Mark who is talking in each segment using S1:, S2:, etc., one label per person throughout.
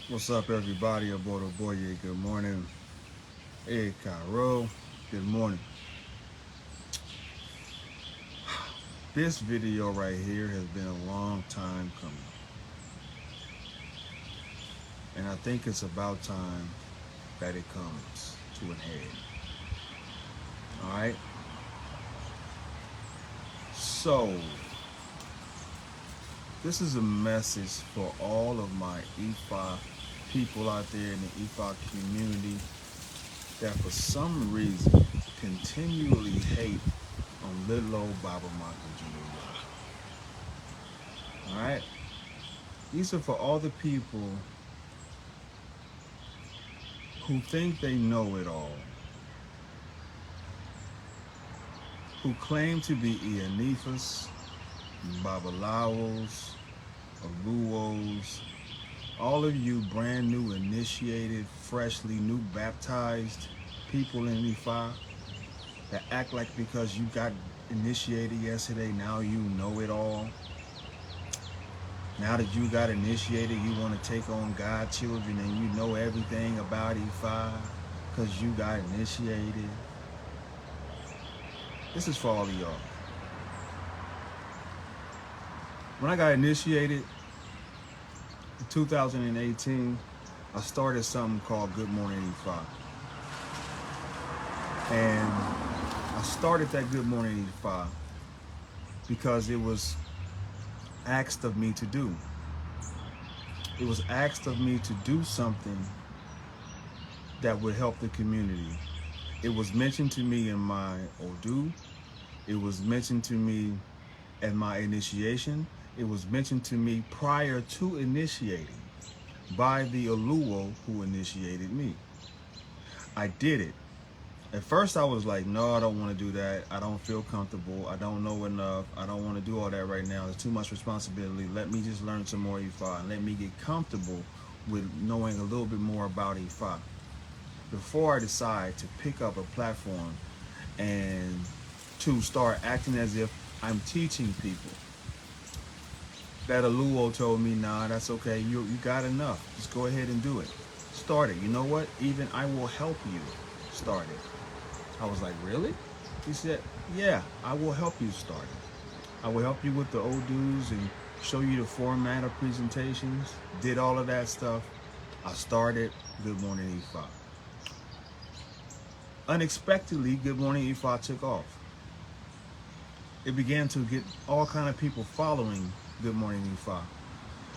S1: What's up, everybody? Abodo Boye, good morning. Hey, Cairo, good morning. This video right here has been a long time coming, and I think it's about time that it comes to an end. All right. So, this is a message for all of my EFA people out there in the EFA community that for some reason continually hate on little old Baba Makanjuola. All right. These are for all the people who think they know it all, who claim to be Ianifas, Babalawos, Aluos, all of you brand new initiated, freshly new baptized people in Ifa that act like because you got initiated yesterday, now you know it all. Now that you got initiated, you want to take on God's children and you know everything about Ifa because you got initiated. This is for all of y'all. When I got initiated in 2018, I started something called Good Morning E5. And I started that Good Morning E5 because it was asked of me to do. It was asked of me to do something that would help the community. It was mentioned to me in my Odu. It was mentioned to me at my initiation. It was mentioned to me prior to initiating by the Oluo who initiated me. I did it. At first I was like, no, I don't want to do that. I don't feel comfortable. I don't know enough. I don't want to do all that right now. It's too much responsibility. Let me just learn some more Ifa and let me get comfortable with knowing a little bit more about Ifa before I decide to pick up a platform and to start acting as if I'm teaching people. That Aluo told me, nah, that's okay. You got enough. Just go ahead and do it. Start it. You know what? Even I will help you start it. I was like, really? He said, yeah, I will help you start it. I will help you with the Odus and show you the format of presentations. Did all of that stuff. I started Good Morning Ifa. Unexpectedly, Good Morning Ifa took off. It began to get all kind of people following Good Morning Ifa.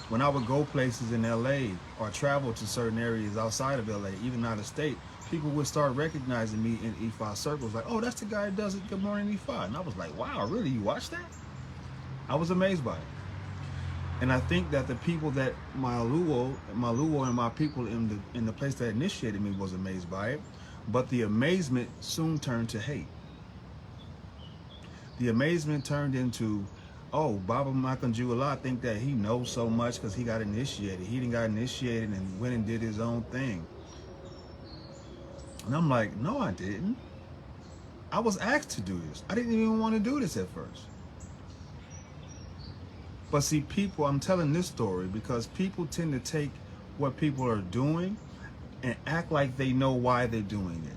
S1: When I would go places in LA or travel to certain areas outside of LA, even out of state, people would start recognizing me in Ifa circles, like, oh, that's the guy that does it, Good Morning Ifa. And I was like, wow, really, you watch that? I was amazed by it. And I think that the people that my Luo and my people in the place that initiated me was amazed by it. But the amazement soon turned to hate. The amazement turned into, oh, Baba Makanjuola, I think that he knows so much because he got initiated. He didn't got initiated and went and did his own thing. And I'm like, no, I didn't. I was asked to do this. I didn't even want to do this at first. But see, people, I'm telling this story because people tend to take what people are doing and act like they know why they're doing it.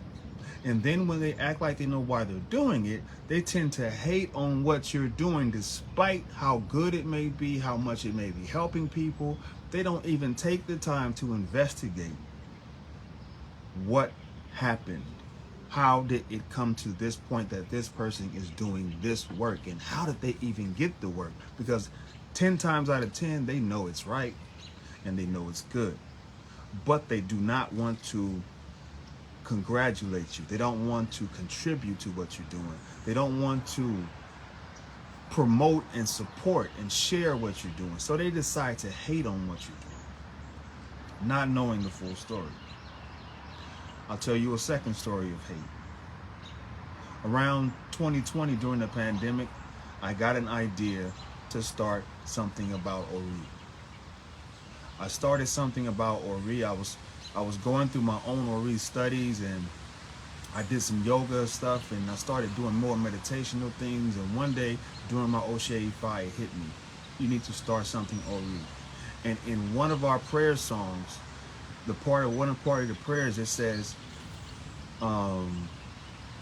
S1: And then when they act like they know why they're doing it, they tend to hate on what you're doing despite how good it may be, how much it may be helping people. They don't even take the time to investigate what happened. How did it come to this point that this person is doing this work? And how did they even get the work? Because 10 times out of 10, they know it's right and they know it's good. But they do not want to congratulate you. They don't want to contribute to what you're doing. They don't want to promote and support and share what you're doing. So they decide to hate on what you're doing, not knowing the full story. I'll tell you a second story of hate. Around 2020, during the pandemic, I got an idea to start something about Ori. I started something about Ori. I was going through my own Ori studies, and I did some yoga stuff, and I started doing more meditational things. And one day during my Oshe Ifa, it hit me. You need to start something Ori. And in one of our prayer songs, one part of the prayers, it says um,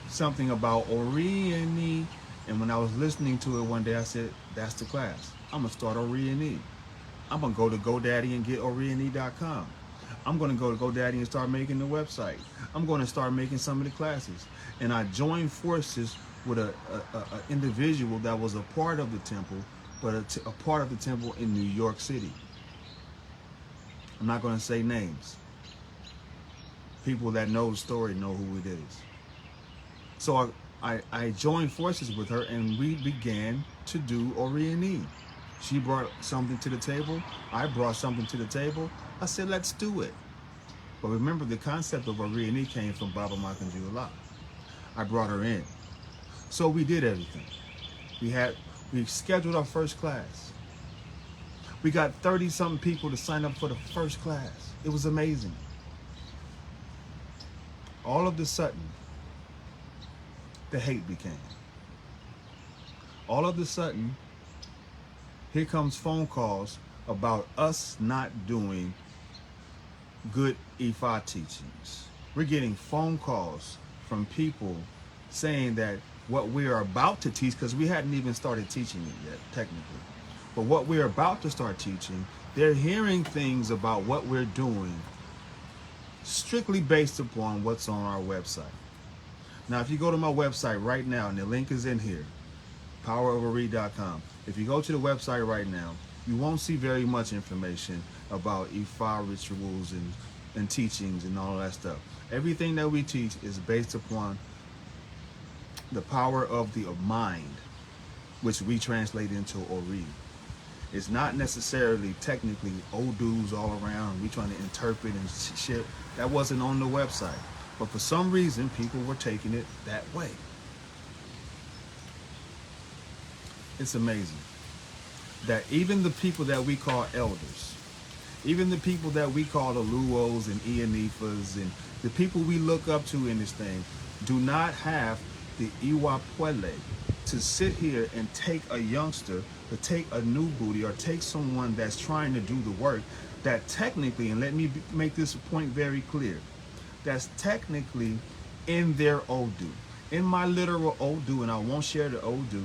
S1: something about Orieni. And when I was listening to it one day, I said, that's the class. I'm going to start Orieni. I'm going to go to GoDaddy and get Orieni.com. I'm going to go to GoDaddy and start making the website. I'm going to start making some of the classes. And I joined forces with a individual that was a part of the temple, but a part of the temple in New York City. I'm not going to say names. People that know the story know who it is. So I joined forces with her, and we began to do Orieni. She brought something to the table. I brought something to the table. I said, let's do it. But remember, the concept of Orieni came from Baba Makanjuola. I brought her in. So we did everything. We scheduled our first class. We got 30-something people to sign up for the first class. It was amazing. All of a sudden, the hate began. All of a sudden, here comes phone calls about us not doing good Ifa teachings. We're getting phone calls from people saying that what we are about to teach, because we hadn't even started teaching it yet, technically, but what we're about to start teaching, they're hearing things about what we're doing strictly based upon what's on our website. Now, if you go to my website right now, and the link is in here, poweroveread.com. If you go to the website right now, you won't see very much information about Ifa rituals and teachings and all that stuff. Everything that we teach is based upon the power of the mind, which we translate into Ori. It's not necessarily technically Odus all around. We trying to interpret and shit. That wasn't on the website. But for some reason, people were taking it that way. It's amazing that even the people that we call elders, even the people that we call the Luos and Ianifas and the people we look up to in this thing, do not have the Iwapwele to sit here and take a youngster, to take a new booty, or take someone that's trying to do the work that technically, and let me make this point very clear, that's technically in their Odu. In my literal Odu, and I won't share the Odu,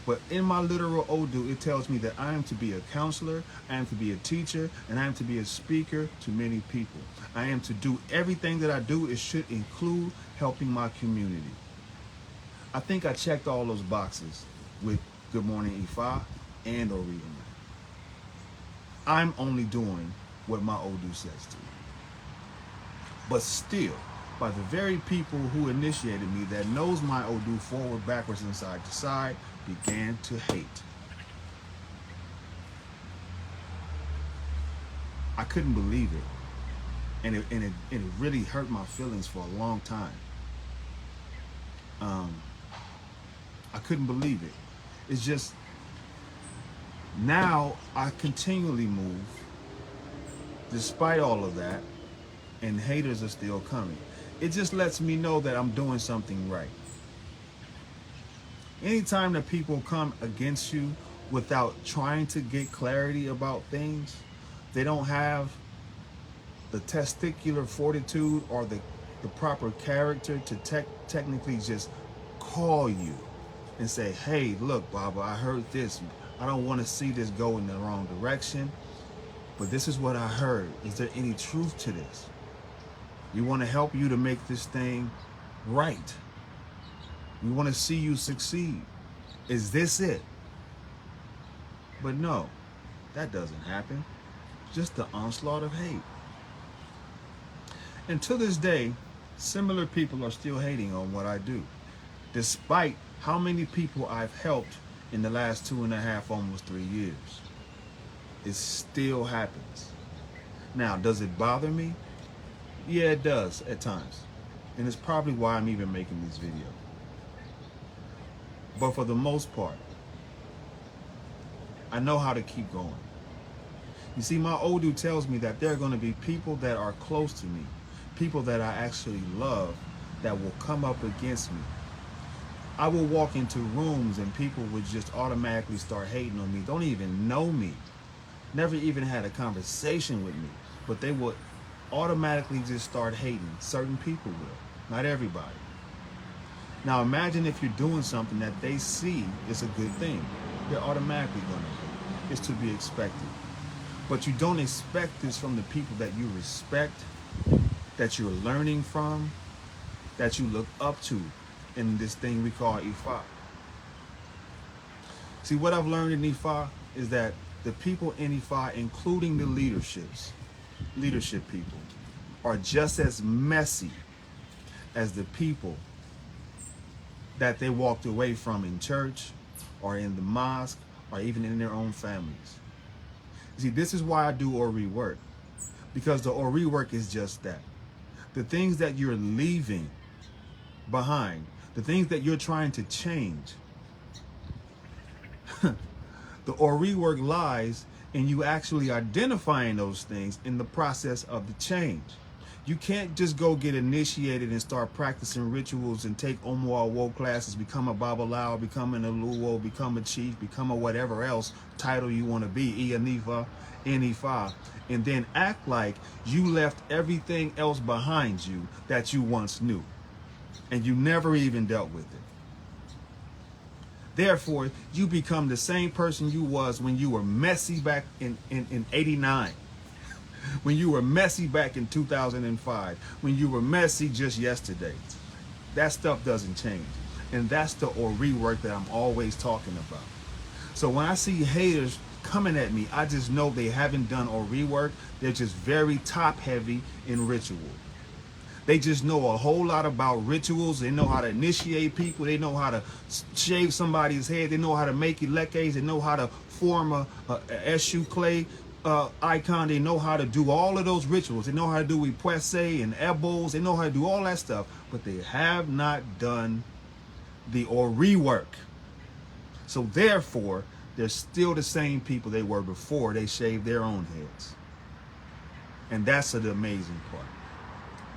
S1: but in my literal Odu, it tells me that I am to be a counselor, I am to be a teacher, and I am to be a speaker to many people. I am to do everything that I do. It should include helping my community. I think I checked all those boxes with Good Morning Ifa and Orieni. I'm only doing what my Odu says to. But still, by the very people who initiated me, that knows my Odu forward, backwards, and side to side, began to hate. I couldn't believe it. And it really hurt my feelings for a long time. I couldn't believe it. It's just, now I continually move, despite all of that, and haters are still coming. It just lets me know that I'm doing something right. Anytime that people come against you without trying to get clarity about things, they don't have the testicular fortitude or the proper character to technically just call you and say, hey, look, Baba, I heard this. I don't want to see this go in the wrong direction, but this is what I heard. Is there any truth to this? We want to help you to make this thing right. We want to see you succeed. Is this it? But no, that doesn't happen. Just the onslaught of hate. And to this day, similar people are still hating on what I do, despite how many people I've helped in the last 2.5, almost 3 years. It still happens. Now, does it bother me? Yeah, it does at times. And it's probably why I'm even making this video. But for the most part, I know how to keep going. You see, my Odu tells me that there are going to be people that are close to me, people that I actually love, that will come up against me. I will walk into rooms and people would just automatically start hating on me, don't even know me, never even had a conversation with me, but they would automatically just start hating. Certain people will, not everybody. Now imagine if you're doing something that they see is a good thing. They're automatically going to hate. It's to be expected. But you don't expect this from the people that you respect, that you're learning from, that you look up to in this thing we call Ifa. See, what I've learned in Ifa is that the people in Ifa, including the leadership people, are just as messy as the people that they walked away from in church or in the mosque or even in their own families. See, this is why I do Ori work, because the Ori work is just that. The things that you're leaving behind, the things that you're trying to change, the Ori work lies in you actually identifying those things in the process of the change. You can't just go get initiated and start practicing rituals and take Omuawo classes, become a Babalao, become an Aluwo, become a chief, become a whatever else title you want to be, Ianifa, Enifa, and then act like you left everything else behind you that you once knew, and you never even dealt with it. Therefore, you become the same person you was when you were messy back in 89. When you were messy back in 2005, when you were messy just yesterday. That stuff doesn't change. And that's the Ori work that I'm always talking about. So when I see haters coming at me, I just know they haven't done Ori work. They're just very top heavy in ritual. They just know a whole lot about rituals. They know how to initiate people. They know how to shave somebody's head. They know how to make ilekes. They know how to form a Eshu clay icon. They know how to do all of those rituals. They know how to do Ipuese and Ebos. They know how to do all that stuff, but they have not done the Ori work. So therefore, they're still the same people they were before they shaved their own heads. And that's the amazing part.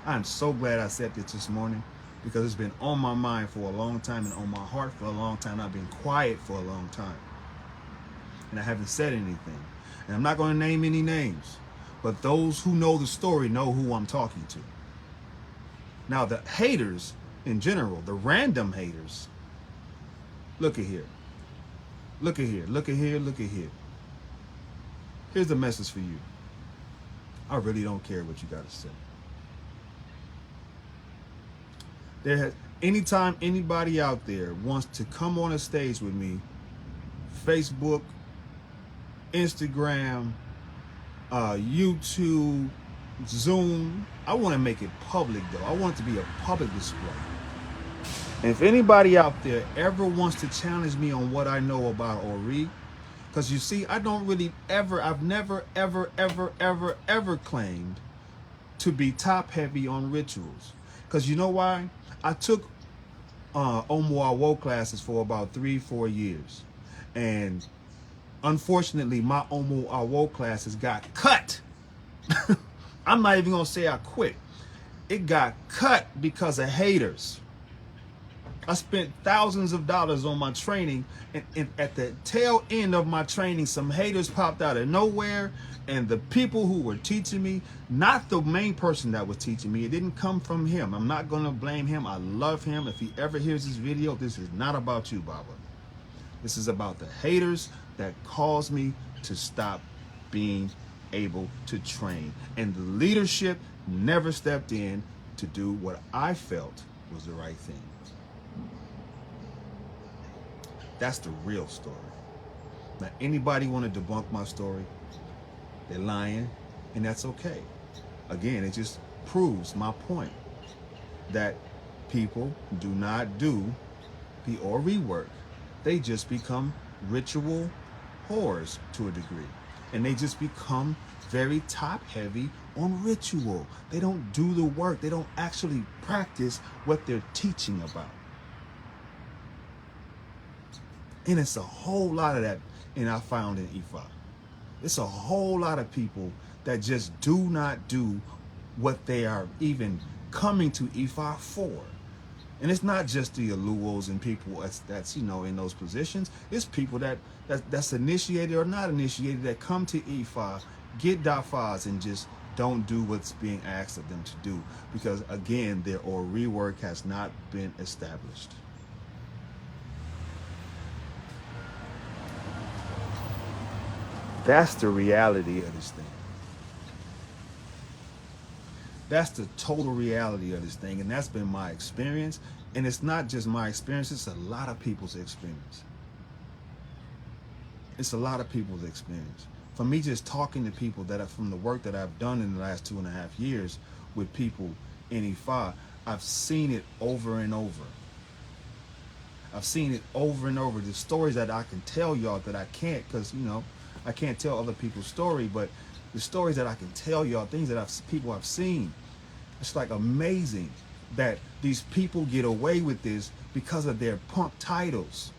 S1: I'm so glad I said this morning, because it's been on my mind for a long time and on my heart for a long time. I've been quiet for a long time, and I haven't said anything. And I'm not going to name any names, but those who know the story know who I'm talking to. Now, the haters in general, the random haters, look at here. Look at here. Look at here. Look at here. Here's the message for you. I really don't care what you got to say. Anytime anybody out there wants to come on a stage with me, Facebook, Instagram, YouTube, Zoom, I want to make it public though. I want it to be a public display. And if anybody out there ever wants to challenge me on what I know about Ori, because you see, I've never, ever claimed to be top heavy on rituals. Because you know why? I took Omuawo classes for about 3-4 years. And unfortunately, my Omuawo classes got cut. I'm not even going to say I quit. It got cut because of haters. I spent thousands of dollars on my training, and at the tail end of my training, some haters popped out of nowhere, and the people who were teaching me, not the main person that was teaching me, it didn't come from him. I'm not going to blame him. I love him. If he ever hears this video, this is not about you, Baba. This is about the haters that caused me to stop being able to train. And the leadership never stepped in to do what I felt was the right thing. That's the real story. Now, anybody want to debunk my story, they're lying, and that's okay. Again, it just proves my point that people do not do the Ori work. They just become ritual whores to a degree. And they just become very top heavy on ritual. They don't do the work. They don't actually practice what they're teaching about. And it's a whole lot of that, and I found in Ifa. It's a whole lot of people that just do not do what they are even coming to Ifa for. And it's not just the Aluos and people that's you know in those positions. It's people that's initiated or not initiated that come to Ifa, get dafas, and just don't do what's being asked of them to do, because again, their Ori work has not been established. That's the reality of this thing. That's the total reality of this thing, and that's been my experience. And it's not just my experience, it's a lot of people's experience. It's a lot of people's experience. For me, just talking to people that are from the work that I've done in the last 2.5 years with people in Ifa, I've seen it over and over. I've seen it over and over. The stories that I can tell y'all that I can't, because, I can't tell other people's story, but the stories that I can tell y'all, things that people I've seen, it's like amazing that these people get away with this because of their punk titles.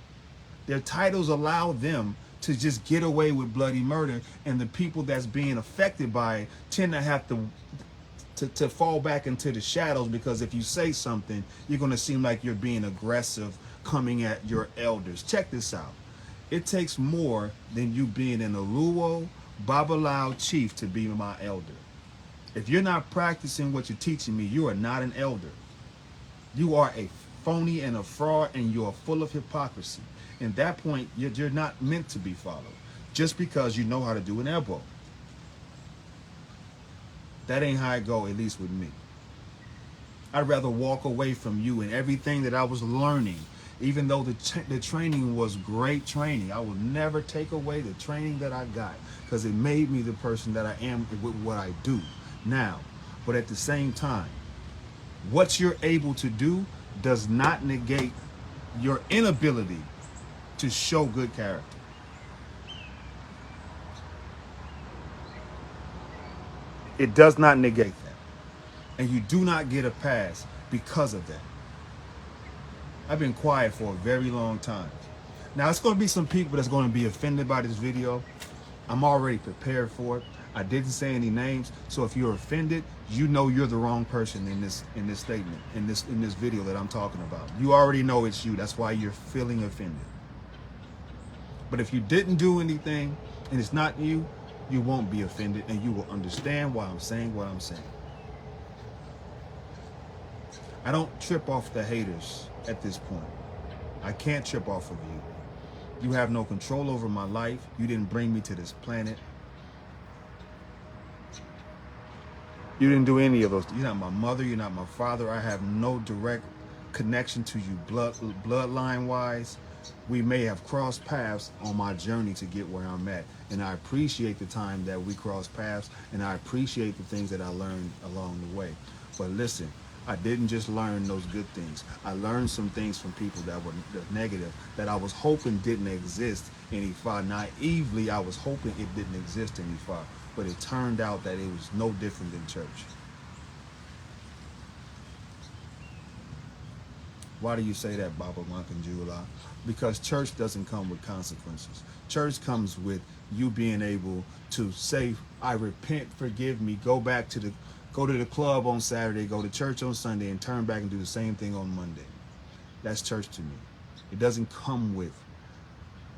S1: Their titles allow them to just get away with bloody murder, and the people that's being affected by it tend to have to fall back into the shadows, because if you say something, you're going to seem like you're being aggressive coming at your elders. Check this out. It takes more than you being an Aluo Babalao chief to be my elder. If you're not practicing what you're teaching me, you are not an elder. You are a phony and a fraud, and you are full of hypocrisy. In that point, you're not meant to be followed just because you know how to do an elbow. That ain't how I go, at least with me. I'd rather walk away from you and everything that I was learning, even though the training was great training. I will never take away the training that I got, because it made me the person that I am with what I do now. But at the same time, what you're able to do does not negate your inability to show good character. It does not negate that. And you do not get a pass because of that. I've been quiet for a very long time. Now, it's going to be some people that's going to be offended by this video. I'm already prepared for it. I didn't say any names, so if you're offended, you know you're the wrong person in this statement, in this video that I'm talking about. You already know it's you. That's why you're feeling offended. But if you didn't do anything and it's not you, you won't be offended, and you will understand why I'm saying what I'm saying. I don't trip off the haters at this point. I can't trip off of you. You have no control over my life. You didn't bring me to this planet. You didn't do any of those. You're not my mother. You're not my father. I have no direct connection to you bloodline wise. We may have crossed paths on my journey to get where I'm at, and I appreciate the time that we crossed paths, and I appreciate the things that I learned along the way. But listen, I didn't just learn those good things. I learned some things from people that were negative, that I was hoping didn't exist in Ifa. Naively, I was hoping it didn't exist in Ifa, but it turned out that it was no different than church. Why do you say that, Baba Makanjuola? Because church doesn't come with consequences. Church comes with you being able to say, I repent, forgive me, go to the club on Saturday, go to church on Sunday, and turn back and do the same thing on Monday. That's church to me. It doesn't come with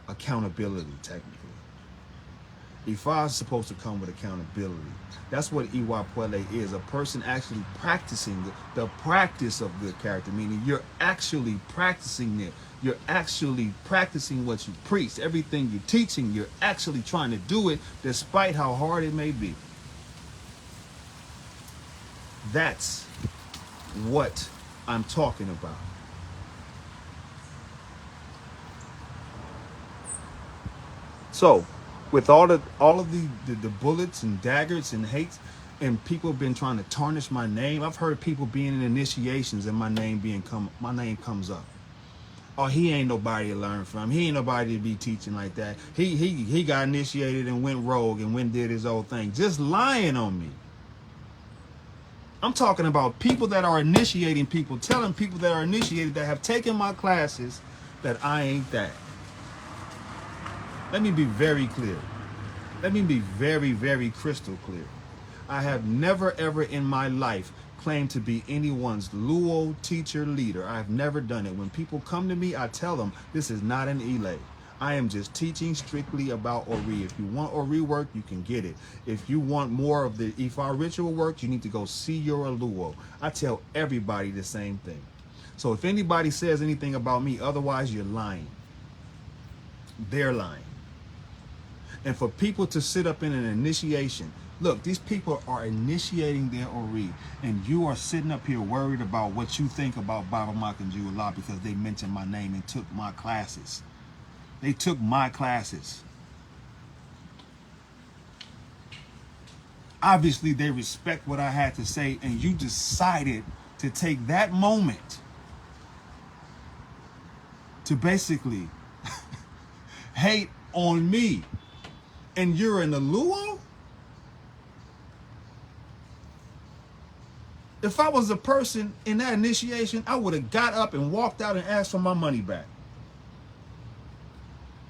S1: accountability, technically. Ifa is supposed to come with accountability. That's what Iwa Pwele is, a person actually practicing the practice of good character, meaning you're actually practicing it. You're actually practicing what you preach. Everything you're teaching, you're actually trying to do it despite how hard it may be. That's what I'm talking about. So, with all of the bullets and daggers and hates, and people have been trying to tarnish my name. I've heard people being in initiations and my name comes up. Oh, he ain't nobody to learn from. He ain't nobody to be teaching like that. He got initiated and went rogue and did his old thing. Just lying on me. I'm talking about people that are initiating people, telling people that are initiated, that have taken my classes, that I ain't that. Let me be very clear. Let me be very, very crystal clear. I have never, ever in my life claimed to be anyone's Luo teacher leader. I've never done it. When people come to me, I tell them, this is not an Ile. I am just teaching strictly about Ori. If you want Ori work, you can get it. If you want more of the Ifa ritual work, you need to go see your Aluo. I tell everybody the same thing. So if anybody says anything about me, otherwise you're lying. They're lying. And for people to sit up in an initiation, look, these people are initiating their Ori, and you are sitting up here worried about what you think about Baba Makanjuola because they mentioned my name and took my classes. They took my classes. Obviously, they respect what I had to say, and you decided to take that moment to basically hate on me. And you're an Aluo? If I was a person in that initiation, I would have got up and walked out and asked for my money back.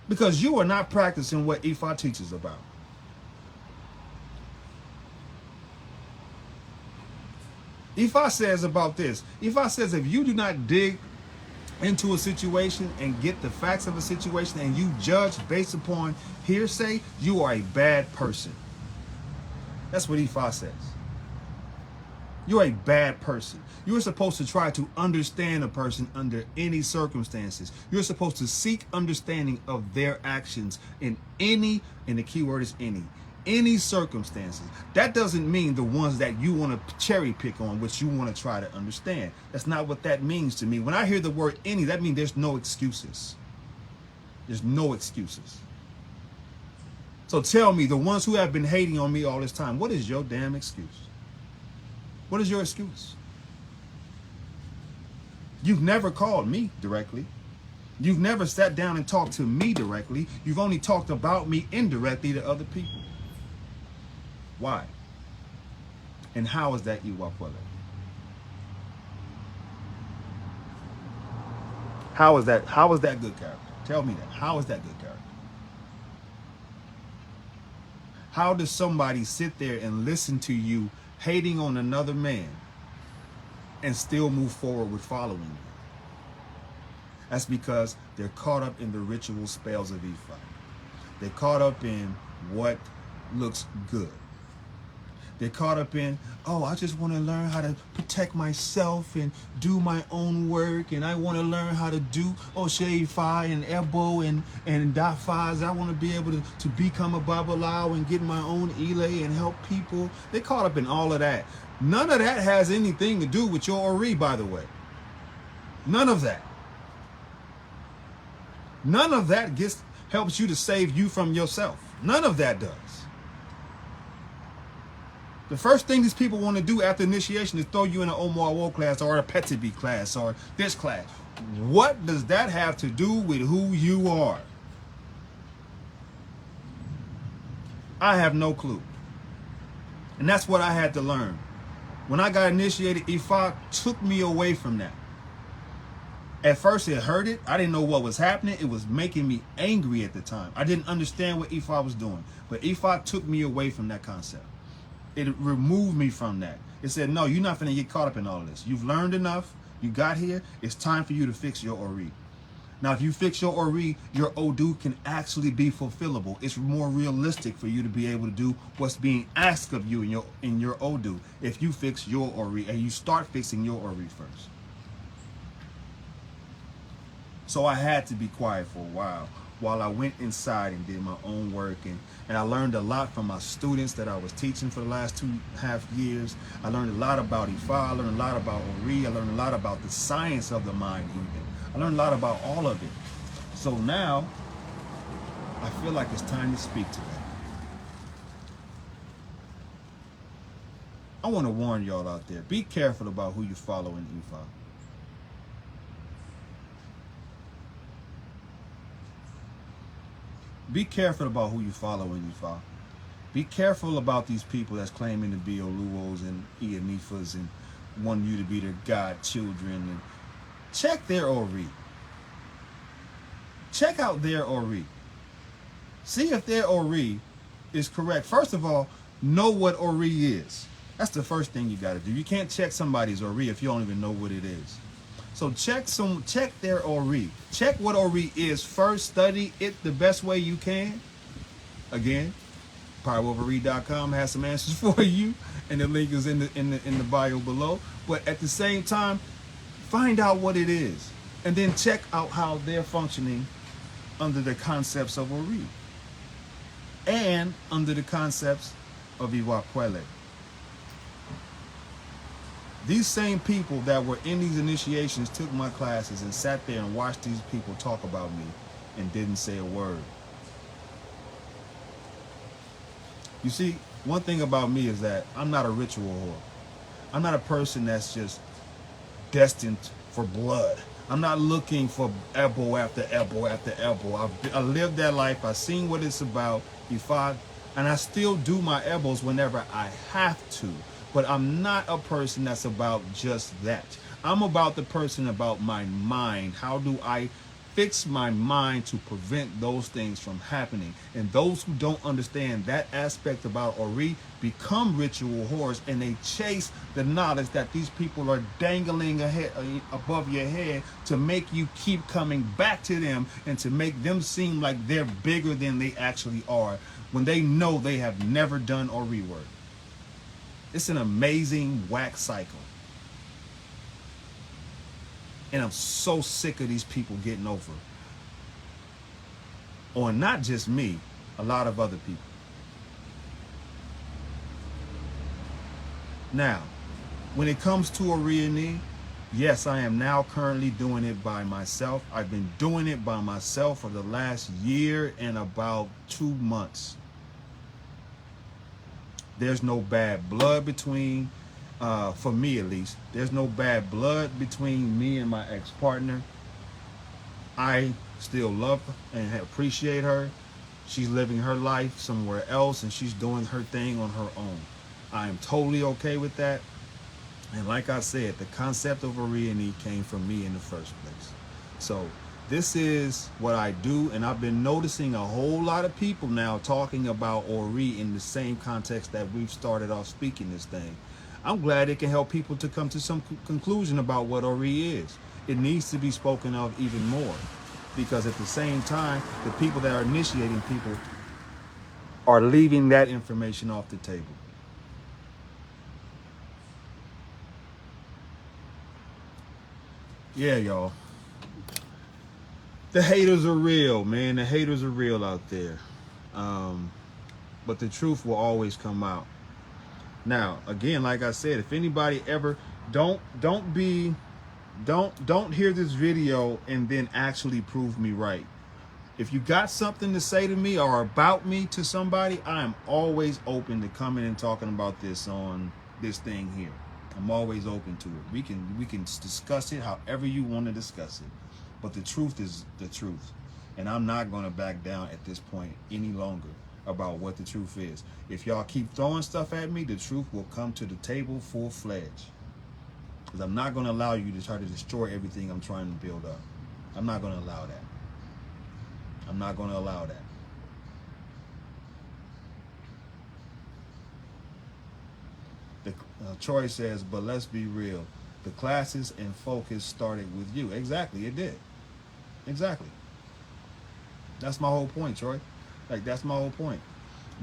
S1: Because you are not practicing what Ifa teaches about. Ifa says about this. Ifa says if you do not dig into a situation and get the facts of a situation and you judge based upon hearsay, you are a bad person. That's what Ifa says. You're a bad person. You're supposed to try to understand a person under any circumstances. You're supposed to seek understanding of their actions in any, and the key word is any circumstances. That doesn't mean the ones that you want to cherry pick on, which you want to try to understand. That's not what that means to me. When I hear the word any, that means there's no excuses. There's no excuses. So tell me, the ones who have been hating on me all this time, what is your damn excuse? What is your excuse? You've never called me directly. You've never sat down and talked to me directly. You've only talked about me indirectly to other people. Why? And how is that Iwapwele? How is that good character? Tell me that. How is that good character? How does somebody sit there and listen to you hating on another man and still move forward with following you? That's because they're caught up in the ritual spells of Ifa. They're caught up in what looks good. They're caught up in, oh, I just want to learn how to protect myself and do my own work, and I want to learn how to do Osheifa and Ebo and Dafaz. I want to be able to become a Babalao and get my own Ile and help people. They're caught up in all of that. None of that has anything to do with your Ori, by the way. None of that. None of that helps you to save you from yourself. None of that does. The first thing these people want to do after initiation is throw you in an Omoawo class or a Petibi class or this class. What does that have to do with who you are? I have no clue. And that's what I had to learn. When I got initiated, Ifa took me away from that. At first it hurted. I didn't know what was happening. It was making me angry at the time. I didn't understand what Ifa was doing. But Ifa took me away from that concept. It removed me from that. It said, no, you're not going to get caught up in all of this. You've learned enough. You got here. It's time for you to fix your Ori. Now, if you fix your Ori, your Odu can actually be fulfillable. It's more realistic for you to be able to do what's being asked of you in your Odu if you fix your Ori and you start fixing your Ori first. So I had to be quiet for a while I went inside and did my own work, and I learned a lot from my students that I was teaching for the last 2.5 years. I learned a lot about Ifa, I learned a lot about Ori, I learned a lot about the science of the mind even. I learned a lot about all of it. So now, I feel like it's time to speak to them. I want to warn y'all out there, be careful about who you follow in Ifa. Be careful about who you follow in Ifa. Be careful about these people that's claiming to be Oluos and Ianifas and want you to be their God children. And check their Ori. Check out their Ori. See if their Ori is correct. First of all, know what Ori is. That's the first thing you got to do. You can't check somebody's Ori if you don't even know what it is. So check their Ori. Check what Ori is first. Study it the best way you can. Again, poweroverread.com has some answers for you, and the link is in the bio below. But at the same time, find out what it is, and then check out how they're functioning under the concepts of Ori and under the concepts of Iwakwele. These same people that were in these initiations took my classes and sat there and watched these people talk about me and didn't say a word. You see, one thing about me is that I'm not a ritual whore. I'm not a person that's just destined for blood. I'm not looking for elbow after elbow after elbow. I lived that life. I've seen what it's about. And I still do my elbows whenever I have to. But I'm not a person that's about just that. I'm about the person about my mind. How do I fix my mind to prevent those things from happening? And those who don't understand that aspect about Ori become ritual whores, and they chase the knowledge that these people are dangling above your head to make you keep coming back to them and to make them seem like they're bigger than they actually are, when they know they have never done Ori work. It's an amazing whack cycle. And I'm so sick of these people getting over on not just me, a lot of other people. Now, when it comes to Oriani, yes, I am now currently doing it by myself. I've been doing it by myself for the last year and about 2 months. There's no bad blood between, for me at least, there's no bad blood between me and my ex-partner. I still love her and appreciate her. She's living her life somewhere else and she's doing her thing on her own. I am totally okay with that. And like I said, the concept of Oriani came from me in the first place. So this is what I do, and I've been noticing a whole lot of people now talking about Ori in the same context that we've started off speaking this thing. I'm glad it can help people to come to some conclusion about what Ori is. It needs to be spoken of even more, because at the same time, the people that are initiating people are leaving that information off the table. Yeah, y'all. The haters are real, man. The haters are real out there. But the truth will always come out. Now, again, like I said, if anybody ever don't hear this video and then actually prove me right. If you got something to say to me or about me to somebody, I am always open to coming and talking about this on this thing here. I'm always open to it. We can discuss it however you want to discuss it. But the truth is the truth. And I'm not going to back down at this point any longer about what the truth is. If y'all keep throwing stuff at me, the truth will come to the table full-fledged. Because I'm not going to allow you to try to destroy everything I'm trying to build up. I'm not going to allow that. I'm not going to allow that. Troy says, but let's be real. The classes and focus started with you. Exactly, it did. Exactly. That's my whole point, Troy. Like, that's my whole point.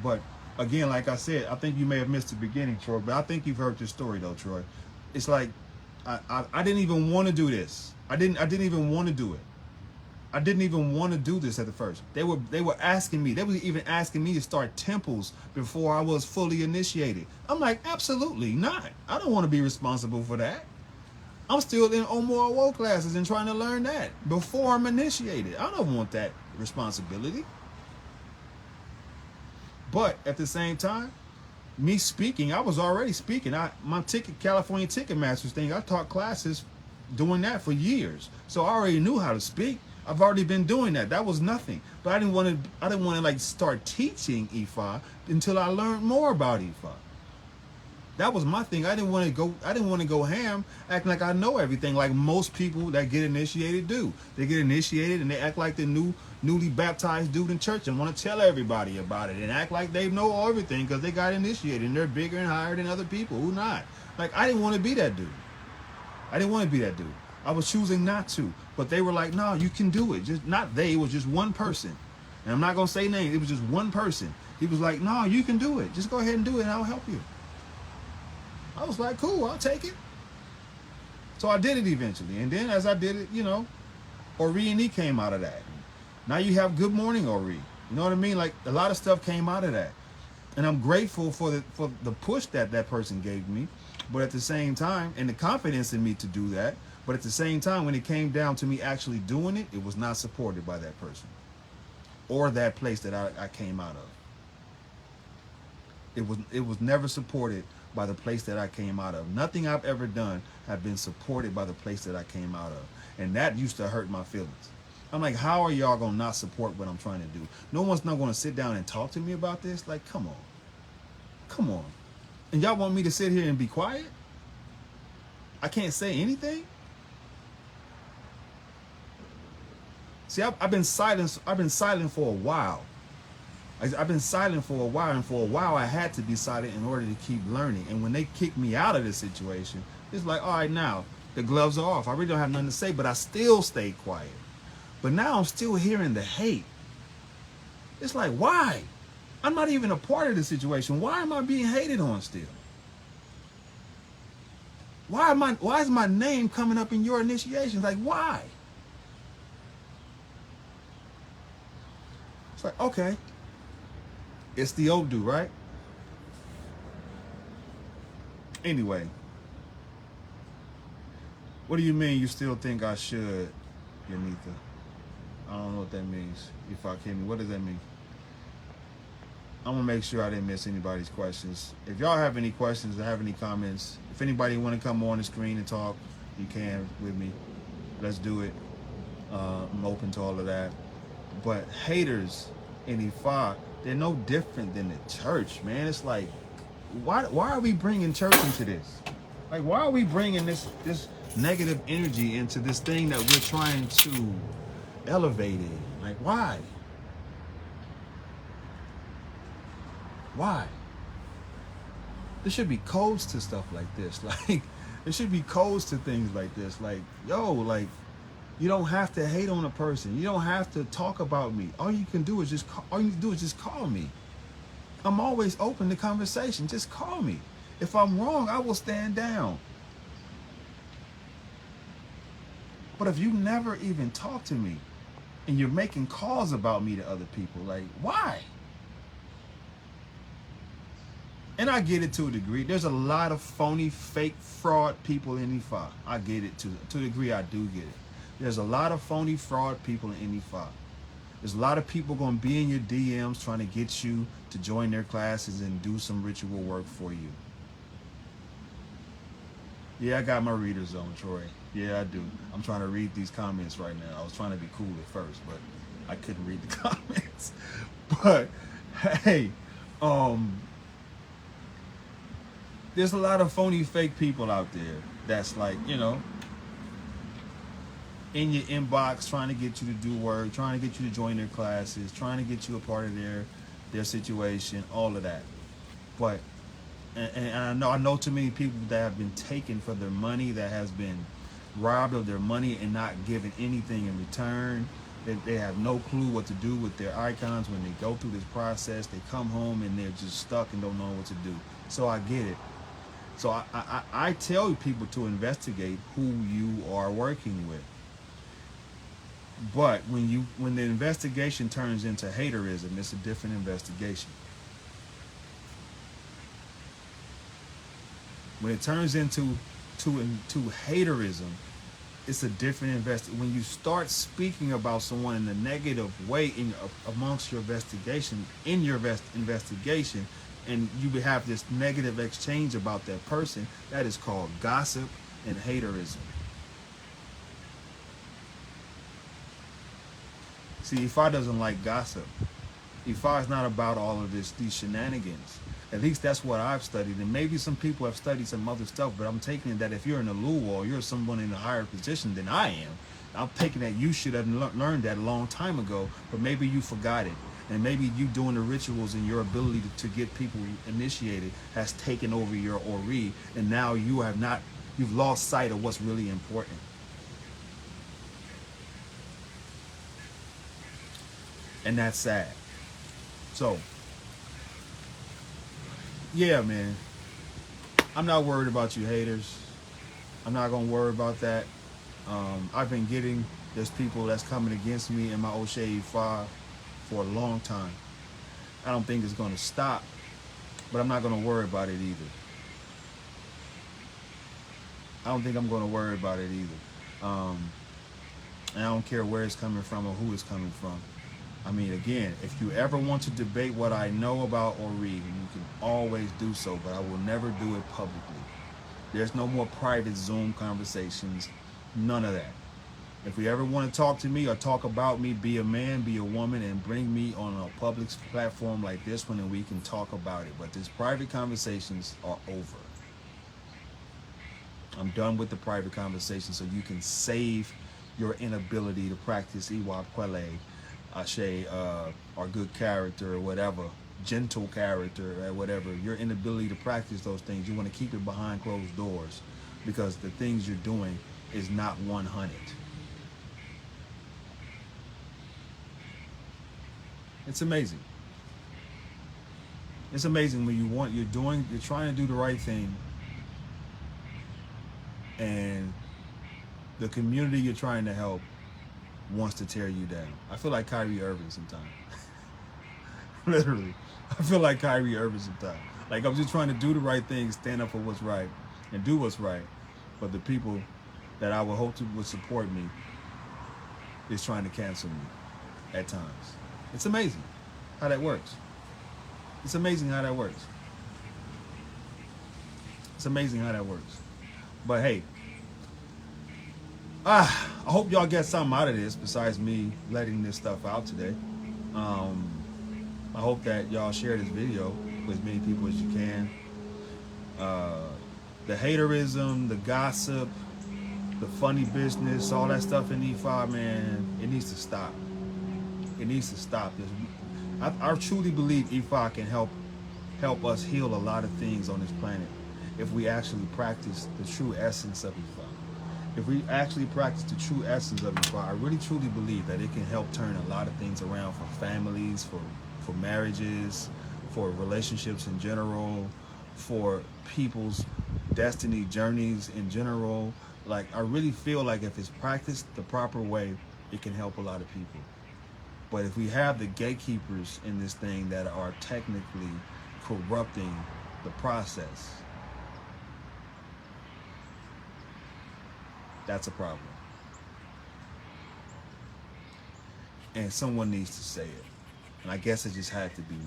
S1: But again, like I said, I think you may have missed the beginning, Troy, but I think you've heard this story though, Troy. It's like I didn't even want to do this. I didn't even want to do it. I didn't even want to do this at the first. They were asking me. They were even asking me to start temples before I was fully initiated. I'm like, absolutely not. I don't want to be responsible for that. I'm still in Omo classes and trying to learn that before I'm initiated. I don't want that responsibility. But at the same time, me speaking, I was already speaking. My California Ticketmasters thing, I taught classes doing that for years. So I already knew how to speak. I've already been doing that. That was nothing. But I didn't want to like start teaching Ifa until I learned more about Ifa. That was my thing. I didn't want to go ham acting like I know everything, like most people that get initiated do. They get initiated and they act like the newly baptized dude in church and want to tell everybody about it and act like they know everything because they got initiated and they're bigger and higher than other people. Who not? Like, I didn't want to be that dude. I didn't want to be that dude. I was choosing not to. But they were like, no, you can do it. Just not they, it was just one person. And I'm not gonna say names, it was just one person. He was like, no, you can do it. Just go ahead and do it and I'll help you. I was like, cool, I'll take it. So I did it eventually. And then as I did it, you know, Ori and E came out of that. Now you have Good Morning Ori. You know what I mean? Like a lot of stuff came out of that. And I'm grateful for the push that that person gave me. But at the same time, and the confidence in me to do that, but at the same time, when it came down to me actually doing it, it was not supported by that person or that place that I came out of. It was never supported by the place that I came out of. Nothing I've ever done have been supported by the place that I came out of. And that used to hurt my feelings. I'm like, how are y'all going to not support what I'm trying to do? No one's not going to sit down and talk to me about this? Like, come on. Come on. And y'all want me to sit here and be quiet? I can't say anything? See, I've been silent. I've been silent for a while. I've been silent for a while, and for a while I had to be silent in order to keep learning. And when they kicked me out of this situation, it's like, all right, now the gloves are off. I really don't have nothing to say, but I still stayed quiet. But now I'm still hearing the hate. It's like, why? I'm not even a part of the situation. Why am I being hated on still? Why is my name coming up in your initiations? Like, why? It's like, okay. It's the old dude, right? Anyway. What do you mean you still think I should, Yanitha? I don't know what that means. If I can, what does that mean? I'm gonna make sure I didn't miss anybody's questions. If y'all have any questions or have any comments, if anybody want to come on the screen and talk, you can with me. Let's do it. I'm open to all of that. But haters in Ifa, they're no different than the church, man. It's like, why are we bringing church into this? Like, why are we bringing this negative energy into this thing that we're trying to elevate it? Like, why? Why? There should be codes to stuff like this. Like, there should be codes to things like this. Like, yo, like, you don't have to hate on a person. You don't have to talk about me. All you can do is just call me. I'm always open to conversation. Just call me. If I'm wrong, I will stand down. But if you never even talk to me and you're making calls about me to other people, like, why? And I get it to a degree. There's a lot of phony, fake, fraud people in Ifa. I get it to a degree. I do get it. There's a lot of phony, fraud people in Ifa. There's a lot of people going to be in your DMs trying to get you to join their classes and do some ritual work for you. Yeah, I got my readers on, Troy. Yeah, I do. I'm trying to read these comments right now. I was trying to be cool at first, but I couldn't read the comments. But hey, there's a lot of phony, fake people out there that's like, you know, in your inbox trying to get you to do work, trying to get you to join their classes, trying to get you a part of their situation, all of that. But and I know too many people that have been taken for their money, that has been robbed of their money and not given anything in return. They have no clue what to do with their icons when they go through this process. They come home and they're just stuck and don't know what to do. So I get it. So I tell people to investigate who you are working with. But when the investigation turns into haterism, it's a different investigation. When it turns into haterism, it's a different when you start speaking about someone in a negative way amongst your investigation, and you have this negative exchange about that person, that is called gossip and haterism. See, Ifa doesn't like gossip. Ifa is not about all of these shenanigans. At least that's what I've studied. And maybe some people have studied some other stuff, but I'm taking it that if you're in a Lu or you're someone in a higher position than I am, I'm taking that you should have learned that a long time ago, but maybe you forgot it. And maybe you doing the rituals and your ability to get people initiated has taken over your Ori, and now you've lost sight of what's really important. And that's sad. So, yeah, man, I'm not worried about you haters. I'm not going to worry about that. I've been getting there's people that's coming against me in my O'Shea 5 for a long time. I don't think it's going to stop, but I'm not going to worry about it either. I don't think I'm going to worry about it either. And I don't care where it's coming from or who it's coming from. I mean, again, if you ever want to debate what I know about or read, you can always do so, but I will never do it publicly. There's no more private Zoom conversations, none of that. If you ever want to talk to me or talk about me, be a man, be a woman, and bring me on a public platform like this one, and we can talk about it. But these private conversations are over. I'm done with the private conversation, so you can save your inability to practice Iwa Kwele, Ashe, or good character or whatever, gentle character or whatever. Your inability to practice those things, you want to keep it behind closed doors because the things you're doing is not 100. It's amazing. It's amazing when you're trying to do the right thing, and the community you're trying to help wants to tear you down. I feel like Kyrie Irving sometimes. Literally. I feel like Kyrie Irving sometimes. Like I'm just trying to do the right thing, stand up for what's right, and do what's right. But the people that I would hope would support me is trying to cancel me at times. It's amazing how that works. It's amazing how that works. It's amazing how that works. But hey, I hope y'all get something out of this besides me letting this stuff out today. I hope that y'all share this video with as many people as you can. The haterism, the gossip, the funny business, all that stuff in E5, man, it needs to stop. It needs to stop. I truly believe E5 can help us heal a lot of things on this planet if we actually practice the true essence of E5. If we actually practice the true essence of E5, I really truly believe that it can help turn a lot of things around for families, for marriages, for relationships in general, for people's destiny journeys in general. Like, I really feel like if it's practiced the proper way, it can help a lot of people. But if we have the gatekeepers in this thing that are technically corrupting the process, that's a problem. And someone needs to say it. And I guess it just had to be me.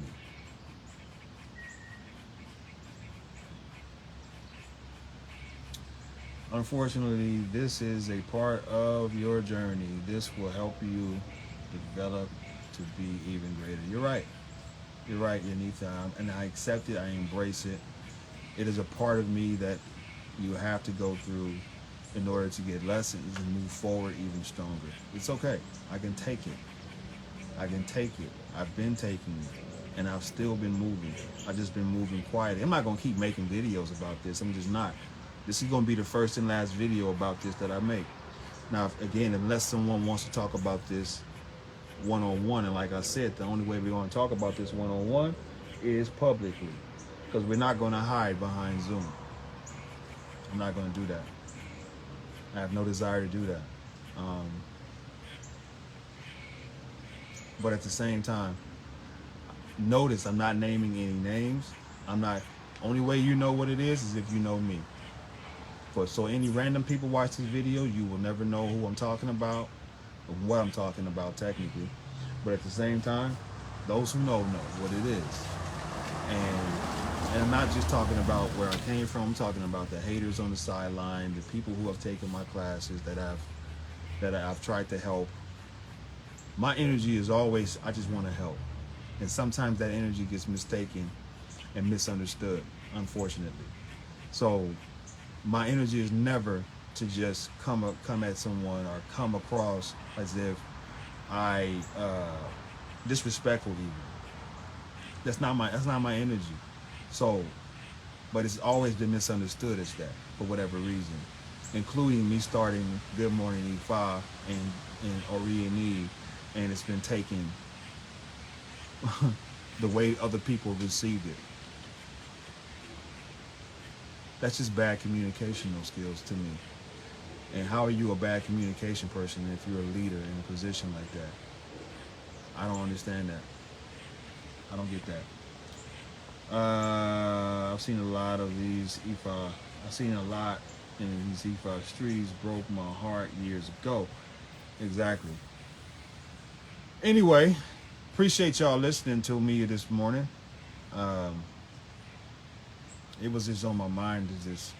S1: Unfortunately, this is a part of your journey. This will help you develop to be even greater. You're right. You're right, Yanitha. And I accept it. I embrace it. It is a part of me that you have to go through in order to get lessons and move forward even stronger. It's okay. I can take it. I can take it. I've been taking it. And I've still been moving. I've just been moving quietly. I'm not going to keep making videos about this. I'm just not. This is going to be the first and last video about this that I make. Now, again, unless someone wants to talk about this one-on-one, and like I said, the only way we're going to talk about this one-on-one is publicly, because we're not going to hide behind Zoom. I'm not going to do that. I have no desire to do that. But at the same time, notice I'm not naming any names. I'm not. Only way you know what it is if you know me. So any random people watch this video, you will never know who I'm talking about or what I'm talking about technically. But at the same time, those who know what it is. And I'm not just talking about where I came from. I'm talking about the haters on the sideline, the people who have taken my classes that I've tried to help. My energy is always, I just want to help. And sometimes that energy gets mistaken and misunderstood, unfortunately. So my energy is never to just come at someone or come across as if I disrespectful even. That's not my energy. So, but it's always been misunderstood as that for whatever reason, including me starting Good Morning E5 and Ori and E, and it's been taken the way other people received it. That's just bad communicational skills to me. And how are you a bad communication person if you're a leader in a position like that? I don't understand that. I don't get that. I've seen a lot of these Ifa. I've seen a lot in these Ifa streets. Broke my heart years ago. Exactly. Anyway, appreciate y'all listening to me this morning. Um, it was just on my mind. It's just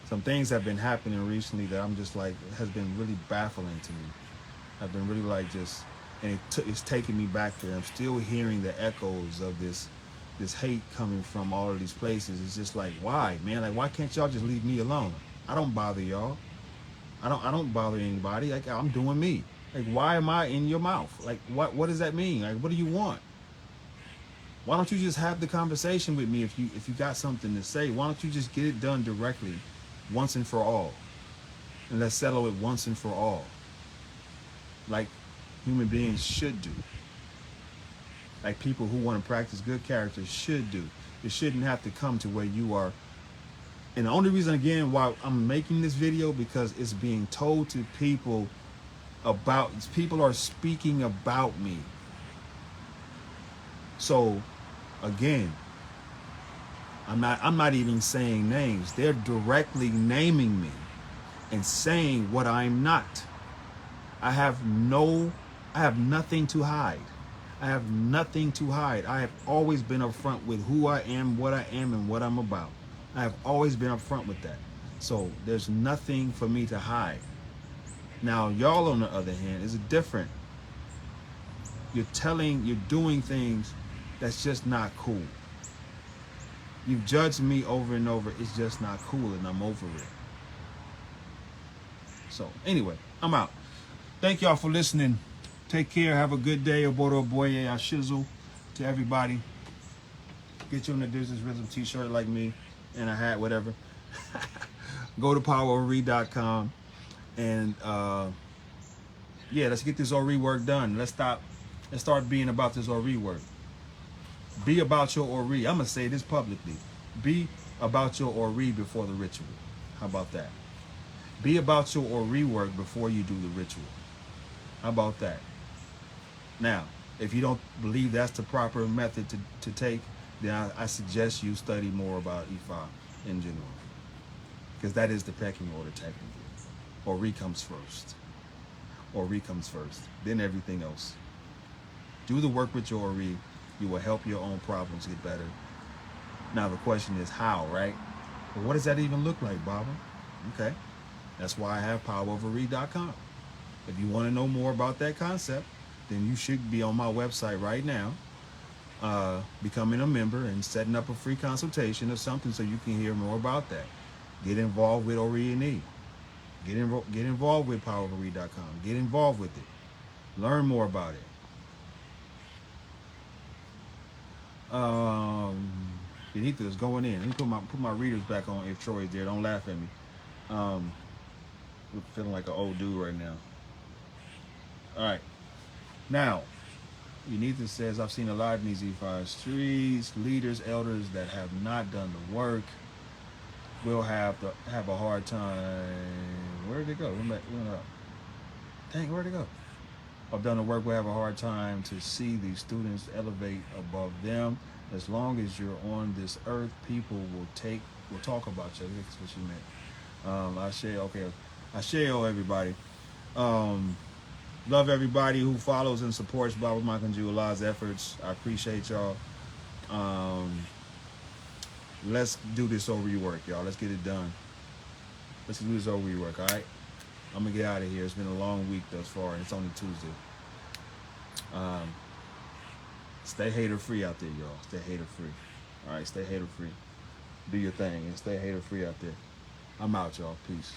S1: some things have been happening recently that I'm just like has been really baffling to me. I've been really like just, and it's taking me back there. I'm still hearing the echoes of this hate coming from all of these places. It's just like, why, man? Like, why can't y'all just leave me alone? I don't bother y'all. I don't bother anybody. Like, I'm doing me. Like, why am I in your mouth? Like, what does that mean? Like, what do you want? Why don't you just have the conversation with me if you got something to say? Why don't you just get it done directly, once and for all? And let's settle it once and for all. Like human beings should do. Like people who want to practice good character should do. It shouldn't have to come to where you are. And the only reason, again, why I'm making this video, because it's being told to people about, people are speaking about me. So again, I'm not even saying names. They're directly naming me and saying what I'm not. I have nothing to hide. I have nothing to hide. I have always been upfront with who I am, and what I'm about. I have always been upfront with that. So there's nothing for me to hide. Now, y'all, on the other hand, is different. You're doing things that's just not cool. You've judged me over and over. It's just not cool, and I'm over it. So anyway, I'm out. Thank y'all for listening. Take care. Have a good day. Obodo Boye Ashizzle to everybody. Get you in the Business Rhythm t-shirt like me and a hat, whatever. Go to poweroverread.com and yeah, let's get this Ori work done. Let's start being about this Ori work. Be about your Ori. I'm gonna say this publicly. Be about your Ori before the ritual. How about that? Be about your Ori work before you do the ritual. How about that? Now, if you don't believe that's the proper method to take, then I suggest you study more about Ifa in general. Because that is the pecking order technically. Ori comes first. Ori comes first. Then everything else. Do the work with your Ori. You will help your own problems get better. Now the question is how, right? Well, what does that even look like, Baba? Okay. That's why I have poweroverread.com. If you want to know more about that concept, then you should be on my website right now, becoming a member and setting up a free consultation or something so you can hear more about that. Get involved with Ori&E. Get involved with poweroverread.com. Get involved with it. Learn more about it. Benita is going in. Let me put my readers back on if Troy's there. Don't laugh at me. I'm feeling like an old dude right now. All right. Now, Unitha says, I've seen a lot in these E5 streets. Leaders, elders that have not done the work will have a hard time. Where did it go? Dang, where'd it go? I've done the work will have a hard time to see these students elevate above them. As long as you're on this earth, people will talk about you. That's what she meant. Asheo, everybody. Love everybody who follows and supports Baba Makanjuola's efforts. I appreciate y'all. Let's do this Ori work, y'all. Let's get it done. Let's do this Ori work, all right? I'm going to get out of here. It's been a long week thus far, and it's only Tuesday. Stay hater-free out there, y'all. Stay hater-free. All right, stay hater-free. Do your thing and stay hater-free out there. I'm out, y'all. Peace.